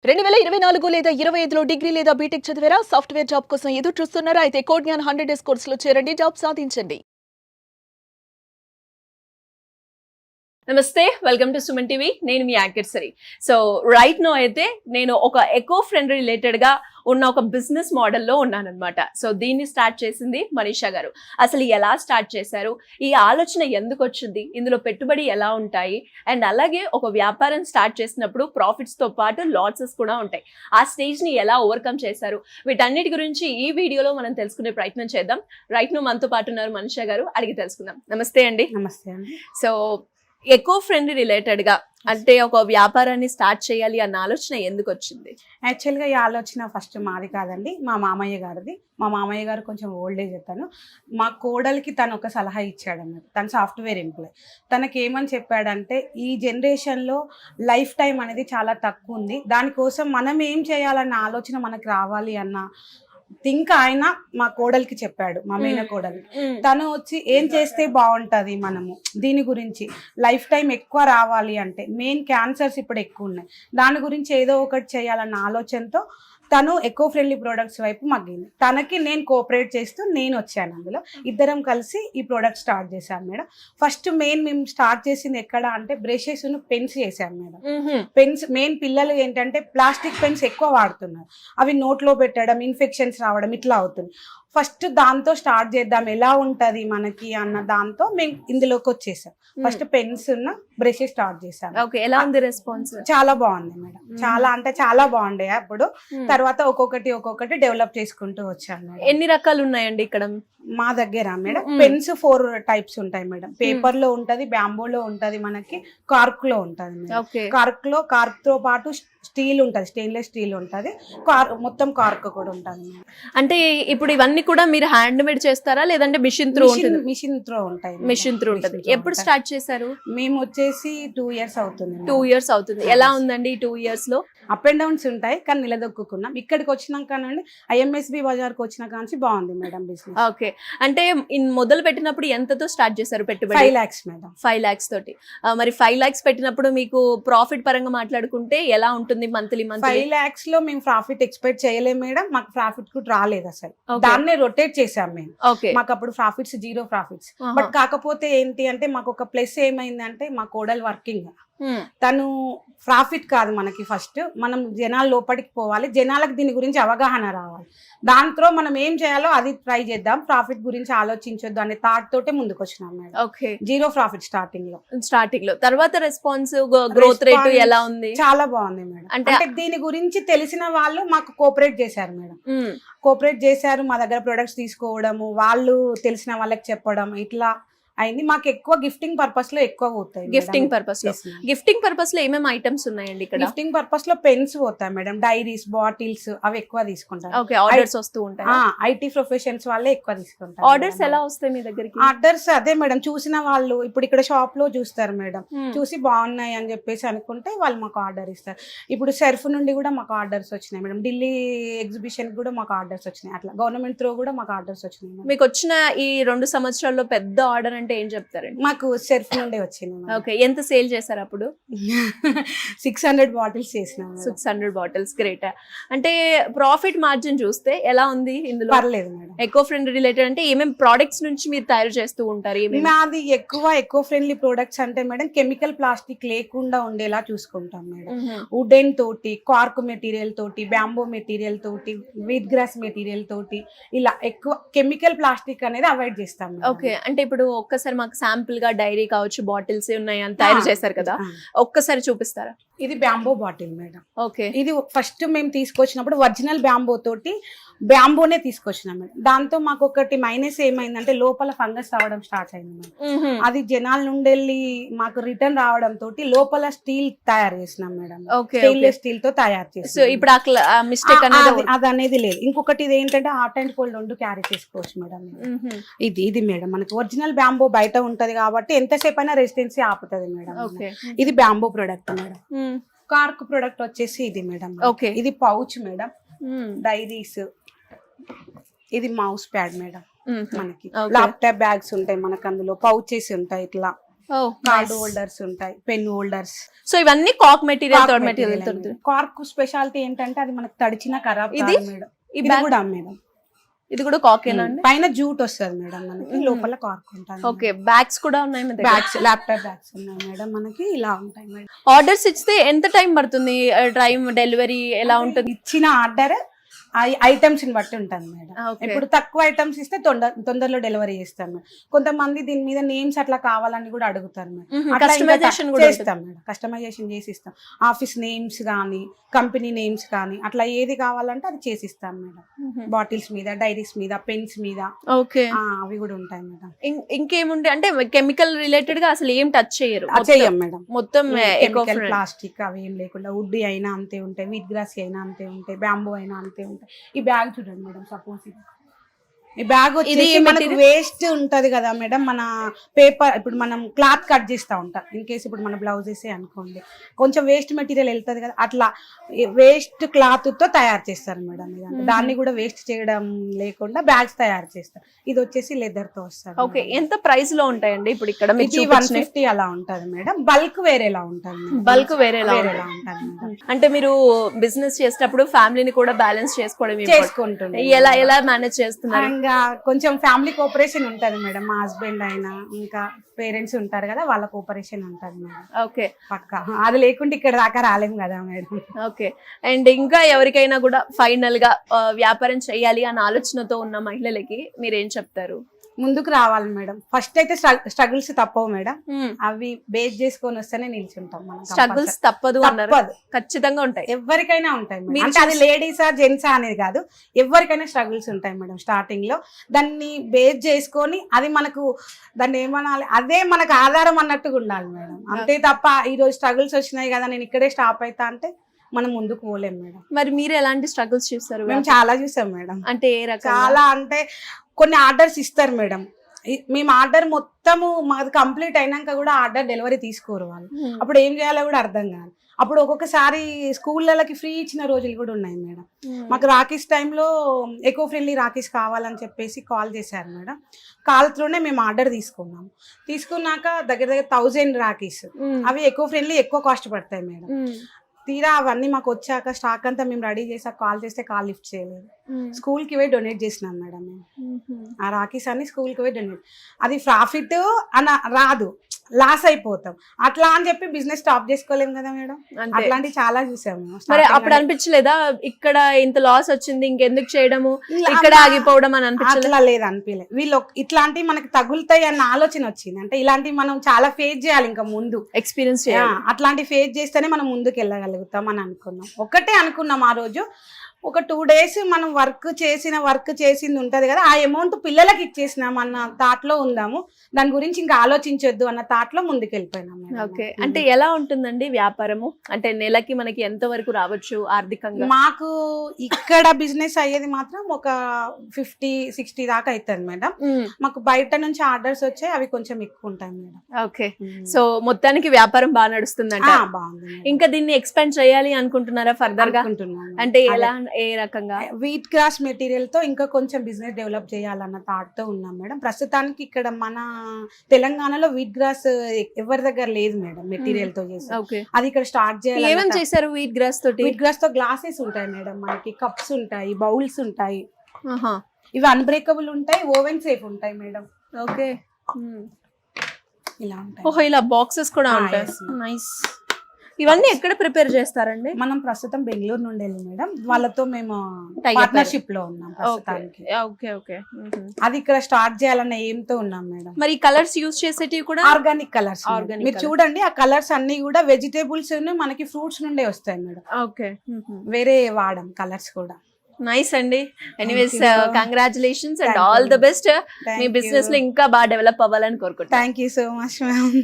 2024 లేదా 25లో డిగ్రీ లేదా బీటెక్ చదివారా? సాఫ్ట్వేర్ జాబ్ కోసం ఎదురు చూస్తున్నారా? అయితే కోడ్ జ్ఞాన్ 100 డేస్ కోర్సులో చేరండి, జాబ్ సాధించండి. నమస్తే, వెల్కమ్ టు సుమన్ టీవీ. నేను మీ యాంకర్ సరి. సో రైట్ నో అయితే నేను ఒక ఎకో ఫ్రెండ్ రిలేటెడ్ గా ఉన్న ఒక బిజినెస్ మోడల్లో ఉన్నానన్నమాట. సో దీన్ని స్టార్ట్ చేసింది మనీషా గారు. అసలు ఎలా స్టార్ట్ చేశారు, ఈ ఆలోచన ఎందుకు వచ్చింది, ఇందులో పెట్టుబడి ఎలా ఉంటాయి, అండ్ అలాగే ఒక వ్యాపారం స్టార్ట్ చేసినప్పుడు ప్రాఫిట్స్ తో పాటు లాసెస్ కూడా ఉంటాయి, ఆ స్టేజ్ ని ఎలా ఓవర్కమ్ చేశారు, వీటన్నిటి గురించి ఈ వీడియోలో మనం తెలుసుకునే ప్రయత్నం చేద్దాం. రైట్ నో మనతో పాటు ఉన్నారు మనీషా గారు, అడిగి తెలుసుకుందాం. నమస్తే అండి. నమస్తే అండి. సో ఎకో ఫ్రెండ్లీ రిలేటెడ్ గా అంటే ఒక వ్యాపారాన్ని స్టార్ట్ చేయాలి అన్న ఆలోచన ఎందుకు వచ్చింది? యాక్చువల్గా ఈ ఆలోచన ఫస్ట్ మాది కాదండి, మా మామయ్య గారిది. మా మామయ్య గారు కొంచెం ఓల్డ్ ఏజ్ తను. మా కోడలికి తను ఒక సలహా ఇచ్చాడు అన్నమాట. తను సాఫ్ట్వేర్ ఎంప్లాయ్. తనకి ఏమని చెప్పాడంటే, ఈ జనరేషన్లో లైఫ్ టైం అనేది చాలా తక్కువ ఉంది, దానికోసం మనం ఏం చేయాలన్న ఆలోచన మనకు రావాలి అన్న థింక్ ఆయన మా కోడలికి చెప్పాడు, మా మేన కోడలికి. తను వచ్చి ఏం చేస్తే బాగుంటుంది, మనము దీని గురించి లైఫ్ టైం ఎక్కువ రావాలి అంటే మెయిన్ క్యాన్సర్స్ ఇప్పుడు ఎక్కువ ఉన్నాయి, దాని గురించి ఏదో ఒకటి చేయాలన్న ఆలోచనతో తను ఎకో ఫ్రెండ్లీ ప్రోడక్ట్స్ వైపు మగ్గింది. తనకి నేను కోఆపరేట్ చేస్తూ నేను వచ్చాను. అందులో ఇద్దరం కలిసి ఈ ప్రోడక్ట్ స్టార్ట్ చేశాను మేడం. ఫస్ట్ మెయిన్ మేము స్టార్ట్ చేసింది ఎక్కడ అంటే బ్రషెస్ పెన్స్ చేశాను మేడం. పెన్స్ మెయిన్ పిల్లలు ఏంటంటే ప్లాస్టిక్ పెన్స్ ఎక్కువ వాడుతున్నారు, అవి నోట్లో పెట్టడం, ఇన్ఫెక్షన్స్ రావడం ఇట్లా అవుతుంది. ఫస్ట్ దాంతో స్టార్ట్ చేద్దాం, ఎలా ఉంటుంది మనకి అన్న దాంతో మేము ఇందులోకి వచ్చేసాం. ఫస్ట్ పెన్స్ ఉన్న బ్రషెస్ స్టార్ట్ చేశాను. ఓకే, ఎలా ఉంది రెస్పాన్స్? చాలా బాగుంది మేడం, చాలా అంటే చాలా బాగుండే. అప్పుడు తర్వాత ఒక్కొక్కటి డెవలప్ చేసుకుంటూ వచ్చాను. ఎన్ని రకాలు ఉన్నాయండి ఇక్కడ మా దగ్గర మేడం? పెన్స్ 4 టైప్స్ ఉంటాయి మేడం. పేపర్ లో ఉంటది, బ్యాంబోలో ఉంటది, మనకి కార్క్ లో ఉంటది. కార్క్ తో పాటు స్టీల్ ఉంటది, స్టెయిన్లెస్ స్టీల్ ఉంటది, మొత్తం కార్క్ కూడా ఉంటది. అంటే ఇప్పుడు ఇవన్నీ కూడా మీరు హ్యాండ్ మేడ్ చేస్తారా లేదంటే మిషన్ త్రూ? మిషన్ త్రూ ఉంటాయి. మిషన్ త్రూ ఉంటది. ఎప్పుడు స్టార్ట్ చేశారు? మేము వచ్చేసి 2 years అవుతుంది. 2 years అవుతుంది. ఎలా ఉందండి 2 years లో? అప్ అండ్ డౌన్స్ ఉంటాయి, కానీ నిలదొక్కున్నాం. ఇక్కడికి వచ్చినాక IMSB బజార్కి వచ్చిన కానీ బాగుంది మేడం బిజినెస్. ఓకే, అంటే మొదలు పెట్టినప్పుడు ఎంతతో స్టార్ట్ చేశారు పెట్టుబడి? 5 lakhs మేడం. 5 lakhs తోటి. మరి 5 lakhs పెట్టినప్పుడు మీకు ప్రాఫిట్ పరంగా మాట్లాడుకుంటే ఎలా ఉంటుంది మంత్లీ? 5 lakhs లో మేము ప్రాఫిట్ ఎక్స్పెక్ట్ చేయలేము మేడం. మాకు ప్రాఫిట్ కూడా రాలేదు అసలు. దాన్నే రొటేట్ చేసాం మేము. మాకు అప్పుడు ప్రాఫిట్స్ 0 ప్రాఫిట్స్. బట్ కాకపోతే ఏంటి అంటే మాకు ఒక ప్లస్ ఏమైందంటే, మా కోడలు వర్కింగ్, తను ప్రాఫిట్ కాదు మనకి, ఫస్ట్ మనం జనాల లోపలికి పోవాలి, జనాలకు దీని గురించి అవగాహన రావాలి, దాంతో మనం ఏం చేయాలో అది ట్రై చేద్దాం, ప్రాఫిట్ గురించి ఆలోచించొద్దు అనే థాట్ తోటే ముందుకు వచ్చినాం మేడం. ఓకే, 0 ప్రాఫిట్ స్టార్టింగ్ లో. తర్వాత రెస్పాన్స్, గ్రోత్ రేట్ ఎలా ఉంది? చాలా బాగుంది మేడం. అంటే దీని గురించి తెలిసిన వాళ్ళు మాకు కోఆపరేట్ చేశారు మేడం. కోఆపరేట్ చేశారు, మా దగ్గర ప్రొడక్ట్స్ తీసుకోవడము, వాళ్ళు తెలిసిన వాళ్ళకి చెప్పడం, ఇట్లా అయింది. మాకు ఎక్కువ గిఫ్టింగ్ పర్పస్ లో ఎక్కువ పోతాయి. గిఫ్టింగ్ పర్పస్ లో ఏమేమి ఐటమ్స్ ఉన్నాయండి ఇక్కడ? గిఫ్టింగ్ పర్పస్ లో పెన్స్ పోతాయి మేడం, డైరీస్, బాటిల్స్ అవి ఎక్కువ తీసుకుంటారు. ఓకే, ఆర్డర్స్ వస్తూ ఉంటాయి. IT ప్రొఫెషన్స్ వాళ్ళే ఎక్కువ తీసుకుంటారు. ఆర్డర్స్ ఎలా వస్తాయి మీ దగ్గరికి? ఆర్డర్స్ అదే మేడం, చూసిన వాళ్ళు ఇప్పుడు ఇక్కడ షాప్ లో చూస్తారు మేడం, చూసి బాగున్నాయి అని చెప్పేసి అనుకుంటే వాళ్ళు మాకు ఆర్డర్ ఇస్తారు. ఇప్పుడు సర్ఫ్ నుండి కూడా మాకు ఆర్డర్స్ వచ్చినాయి మేడం, ఢిల్లీ ఎగ్జిబిషన్ కూడా మాకు ఆర్డర్స్ వచ్చినాయి, అట్లా గవర్నమెంట్ త్రూ కూడా మాకు ఆర్డర్స్ వచ్చినాయి. మీకు వచ్చిన ఈ 2 సంవత్సరాల్లో పెద్ద ఆర్డర్ అంటే ఏం చెప్తారండి? మాకు సర్ఫ్ నుండే వచ్చింది. ఓకే, ఎంత సేల్ చేశారు అప్పుడు? 600 బాటిల్స్ చేసినాం. 600 బాటిల్స్, గ్రేట్. అంటే ప్రాఫిట్ మార్జిన్ చూస్తే ఎలా ఉంది ఇందులో? పర్లేదు మేడం. ఎకో ఫ్రెండ్లీ రిలేటెడ్ అంటే ఏమేమి ప్రొడక్ట్స్ నుంచి మీరు తయారు చేస్తూ ఉంటారు? మాది ఎక్కువ ఎకో ఫ్రెండ్లీ ప్రొడక్ట్స్ అంటే మేడం, కెమికల్ ప్లాస్టిక్ లేకుండా ఉండేలా చూసుకుంటాం మేడం. వుడెన్ తోటి, కార్క్ మెటీరియల్ తోటి, బ్యాంబో మెటీరియల్ తోటి, వీట్ గ్రాస్ మెటీరియల్ తోటి, ఇలా ఎక్కువ కెమికల్ ప్లాస్టిక్ అనేది అవాయిడ్ చేస్తాం. ఓకే, అంటే ఇప్పుడు ఒక్కసారి మాకు శాంపుల్ గా డైరీ కావచ్చు, బాటిల్స్ ఉన్నాయి అని తయారు చేశారు కదా, ఒక్కసారి చూపిస్తారా? ఇది బ్యాంబో బాటిల్ మేడం. ఓకే, ఇది ఫస్ట్ మేము తీసుకొచ్చినప్పుడు ఒరిజినల్ బ్యాంబో తోటి బ్యాంబోనే తీసుకొచ్చినాం మేడం. దాంతో మాకు ఒకటి మైనస్ ఏమైందంటే, లోపల ఫంగస్ రావడం స్టార్ట్ అయింది మేడం. అది జనాల నుండి వెళ్ళి మాకు రిటర్న్ రావడం తోటి లోపల స్టీల్ తయారు చేసినాం మేడం. స్టెయిన్లెస్ స్టీల్ తో తయారు చేసి ఇప్పుడు అది అనేది లేదు. ఇంకొకటి ఇది ఏంటంటే, హాట్ అండ్ కోల్డ్ 2 క్యారీ చేసుకోవచ్చు మేడం. ఇది మేడం మనకి ఒరిజినల్ బ్యాంబో బయట ఉంటది కాబట్టి ఎంతసేపు అయినా రెసిడెన్సీ ఆపుతుంది మేడం. ఇది bamboo product madam. Cork product వచ్చేసి ఇది మేడం. ఇది పౌచ్ మేడం, డైరీస్, ఇది మౌస్ ప్యాడ్ మేడం. మనకి ల్యాప్టాప్ బ్యాగ్స్ ఉంటాయి, మనకు అందులో పౌచెస్ ఉంటాయి, ఇట్లా కార్డ్ హోల్డర్స్ ఉంటాయి, పెన్ హోల్డర్స్. సో ఇవన్నీ కాక్ మెటీరియల్ కార్క్ స్పెషాలిటీ ఏంటంటే అది మనకు తడిచిన ఖరాబ్ ఇది? కాదు మేడం. ఈ ఇది బ్యాగ్ కూడా మేడం, ఇది కూడా కాకేనా అండి? పైన జూట్ వస్తుంది మేడం మనకి, లోపల కార్క్ ఉంటుంది. ఓకే, బ్యాగ్స్ కూడా ఉన్నాయి మన దగ్గర. బ్యాగ్స్, ల్యాప్టాప్ బ్యాగ్స్ ఉన్నాయి మేడం మనకి, ఇలా ఉంటాయి మేడం. ఆర్డర్స్ ఇస్తే ఎంత టైం పడుతుంది? టైం డెలివరీ ఎలా ఉంటుంది? ఇచ్చిన ఆర్డర్ ఐటమ్స్ ని బట్టి ఉంటుంది మేడం. Okay. ఇప్పుడు తక్కువ ఐటమ్స్ ఇస్తే తొందరలో డెలివరీ చేస్తాం మేడం. కొంతమంది దీని మీద నేమ్స్ అట్లా కావాలని కూడా అడుగుతారు మేడం. అట్లా ఇంకా కస్టమైజేషన్ కూడా చేస్తాం మేడం, కస్టమైజేషన్ చేసి ఇస్తాం. ఆఫీస్ నేమ్స్ కానీ, కంపెనీ నేమ్స్ కానీ, అట్లా ఏది కావాలంటే అది చేసిస్తాం మేడం. బాటిల్స్ మీద, డైరీస్ మీద, పెన్స్ మీద, ఓకే, అవి కూడా ఉంటాయి మేడం. ఇంకేముండే అంటే కెమికల్ రిలేటెడ్ గా అసలు ఏం టచ్ చేయరు? చెయ్యం మేడం. మొత్తం ఎకో ప్లాస్టిక్ అవి ఏం లేకుండా, వుడ్ అయినా అంతే ఉంటాయి, వీట్ గ్రాస్ అయినా అంతే ఉంటాయి, బ్యాంబూ అయినా అంతే ఉంటాయి. ఈ బ్యాగ్ చూడండి మేడం, సపోజ్ ఈ బ్యాగ్ వచ్చేసి మనకు వేస్ట్ ఉంటది కదా మేడం, మన పేపర్ ఇప్పుడు మనం క్లాత్ కట్ చేస్తూ ఉంటాం, ఇన్ కేసు ఇప్పుడు మన బ్లౌజెస్ అనుకోండి, కొంచెం వేస్ట్ మెటీరియల్ వెళ్తుంది కదా, అట్లా వేస్ట్ క్లాత్ తో తయారు చేస్తారు మేడం. ఇదంతా దాన్ని కూడా వేస్ట్ చేయడం లేకుండా బ్యాగ్స్ తయారు చేస్తారు. ఇది వచ్చేసి లెదర్ తో వస్తారు. ఓకే, ఎంత ప్రైస్ లో ఉంటాయండి ఇప్పుడు ఇక్కడ? 150 అలా ఉంటది మేడం. బల్క్ వేరేలా ఉంటది, బల్క్ వేరేలా ఉంటది మేడం. అంటే మీరు బిజినెస్ చేసేటప్పుడు ఫ్యామిలీని కూడా బ్యాలెన్స్ చేసుకోవడం చేసుకుంటుంది. ఎలా మేనేజ్ చేస్తున్నారు? ఇంకా కొంచెం ఫ్యామిలీ కోఆపరేషన్ ఉంటది మేడం. మా హస్బెండ్ అయినా ఇంకా పేరెంట్స్ ఉంటారు కదా, వాళ్ళ కోఆపరేషన్ ఉంటది మేడం. ఓకే, పక్కా. అది లేకుంటే ఇక్కడ దాకా రాలేం కదా మేడం. ఓకే, అండ్ ఇంకా ఎవరికైనా కూడా ఫైనల్ గా వ్యాపారం చేయాలి అన్న ఆలోచనతో ఉన్న మహిళలకి మీరు ఏం చెప్తారు? ముందుకు రావాలి మేడం. ఫస్ట్ అయితే స్ట్రగుల్స్ తప్పవు మేడం, అవి బేస్ చేసుకొని వస్తేనే నిల్చుంటాం మనం. స్ట్రగుల్స్ తప్పదు అన్నారు, ఖచ్చితంగా ఉంటాయి, ఎవరికైనా ఉంటాయి మేడం. అంటే అది లేడీసా జెంట్సా అనేది కాదు, ఎవరికైనా స్ట్రగుల్స్ ఉంటాయి మేడం స్టార్టింగ్ లో. దాన్ని బేస్ చేసుకొని అది మనకు దాన్ని ఏమనాలి, అదే మనకు ఆధారం అన్నట్టుగా ఉండాలి మేడం. అంతే తప్ప ఈ రోజు స్ట్రగుల్స్ వచ్చినాయి కదా నేను ఇక్కడే స్టాప్ అవుతా అంటే మనం ముందుకు పోలేం మేడం. మరి మీరు ఎలాంటి స్ట్రగుల్స్ చూస్తారు? మేము చాలా చూసాం మేడం. అంటే ఏ రకం? చాలా అంటే కొన్ని ఆర్డర్స్ ఇస్తారు మేడం, మేము ఆర్డర్ మొత్తము మాది కంప్లీట్ అయినాక కూడా ఆర్డర్ డెలివరీ తీసుకోరు వాళ్ళు. అప్పుడు ఏం చేయాలో కూడా అర్థం కాదు. అప్పుడు ఒక్కొక్కసారి స్కూళ్ళకి ఫ్రీ ఇచ్చిన రోజులు కూడా ఉన్నాయి మేడం. మాకు రాఖీస్ టైంలో ఎకో ఫ్రెండ్లీ రాఖీస్ కావాలని చెప్పేసి కాల్ చేశారు మేడం. కాల్తోనే మేము ఆర్డర్ తీసుకున్నాక దగ్గర 1000 రాఖీస్. అవి ఎకో ఫ్రెండ్లీ ఎక్కువ కాస్ట్ పడతాయి మేడం. తీరా అవన్నీ మాకు వచ్చాక స్టాక్ అంతా మేము రెడీ చేసాక కాల్ చేస్తే కాల్ లిఫ్ట్ చేయలేదు. స్కూల్ కి పోయి డొనేట్ చేసినాం మేడం మేము. ఆ రాఖీస్ అన్ని స్కూల్ కి పోయి డొనేట్. అది ప్రాఫిట్ అని రాదు, లాస్ అయిపోతాం. అట్లా అని చెప్పి బిజినెస్ స్టాప్ చేసుకోలేము కదా మేడం. అట్లాంటివి చాలా చూసాము. మరి అప్పుడు అనిపించలేదా ఇక్కడ ఇంత లాస్ వచ్చింది ఇంకెందుకు చేయడము, ఇక్కడ ఆగిపోవడం అని అనిపించలేదు? అట్లా లేదు, అనిపించలేదు. వీళ్ళు ఇట్లాంటివి మనకి తగులుతాయి అన్న ఆలోచన వచ్చింది. అంటే ఇలాంటివి మనం చాలా ఫేస్ చేయాలి, ఇంకా ముందు ఎక్స్పీరియన్స్ అట్లాంటి ఫేస్ చేస్తేనే మనం ముందుకు వెళ్ళగలుగుతాం అని అనుకున్నాం. ఒకటే అనుకున్నాం ఆ రోజు, ఒక 2 days మనం వర్క్ చేసింది ఉంటది కదా, ఆ అమౌంట్ పిల్లలకి ఇచ్చేసినాం అన్న థాట్ లో ఉందాము. దాని గురించి ఇంకా ఆలోచించొద్దు అన్న థాట్ లో ముందుకు వెళ్ళిపోయినాం. ఓకే, అంటే ఎలా ఉంటుందండి వ్యాపారము? అంటే నెలకి మనకి ఎంత వరకు రావచ్చు ఆర్థికంగా? మాకు ఇక్కడ బిజినెస్ అయ్యేది మాత్రం ఒక 50-60 దాకా అవుతుంది మేడం. మాకు బయట నుంచి ఆర్డర్స్ వచ్చాయి, అవి కొంచెం ఎక్కువ ఉంటాయి మేడం. ఓకే, సో మొత్తానికి వ్యాపారం బాగా నడుస్తుందంట. బాగుంది. ఇంకా దీన్ని ఎక్స్పాండ్ చేయాలి అనుకుంటున్నారా ఫర్దర్ గా? అంటే ఎలా, ఏ రకంగా? వీట్ గ్రాస్ మెటీరియల్ తో ఇంకా కొంచెం బిజినెస్ డెవలప్ చేయాలన్న థాట్ తో ఉన్నాం మేడం. ప్రస్తుతానికి ఇక్కడ మన తెలంగాణలో వీట్ గ్రాస్ ఎవరి దగ్గర లేదు మేడం, మెటీరియల్ తో చేసి. అది ఇక్కడ స్టార్ట్ చేయాలి. ఏమేం చేశారు వీట్ గ్రాస్ తోటి? వీట్ గ్రాస్ తో గ్లాసెస్ ఉంటాయి మేడం, మనకి కప్స్ ఉంటాయి, బౌల్స్ ఉంటాయి, ఇవి అన్బ్రేకబుల్ ఉంటాయి, ఓవెన్ సేఫ్ ఉంటాయి మేడం. ఓకే, ఇలా ఉంటాయి. ఓహో, ఇలా బాక్సెస్ కూడా ఉంటాయి. నైస్. ఇవన్నీ ఎక్కడ ప్రిపేర్ చేస్తారండి? మనం ప్రస్తుతం బెంగళూరు నుండి వెళ్ళి మేడం, వాళ్ళతో మేము పార్ట్నర్షిప్ లో ఉన్నాం ప్రస్తుతానికి. ఓకే ఓకే, అది ఇక్కడ స్టార్ట్ చేయాలన్న ఎయిమ్ తో ఉన్నాం మేడం. మరి కలర్స్ యూజ్ చేసేటివి కూడా ఆర్గానిక్ కలర్స్. మీరు చూడండి, ఆ కలర్స్ అన్ని కూడా వెజిటేబుల్స్ మనకి ఫ్రూట్స్ నుండే వస్తాయి మేడం. ఓకే, వేరే వాడం కలర్స్ కూడా. నైస్ అండి. Anyways, congratulations and all the best. Me business లో ఇంకా బాగా డెవలప్ అవ్వాలని కోరుకుంటున్నాను. Thank you so much ma'am.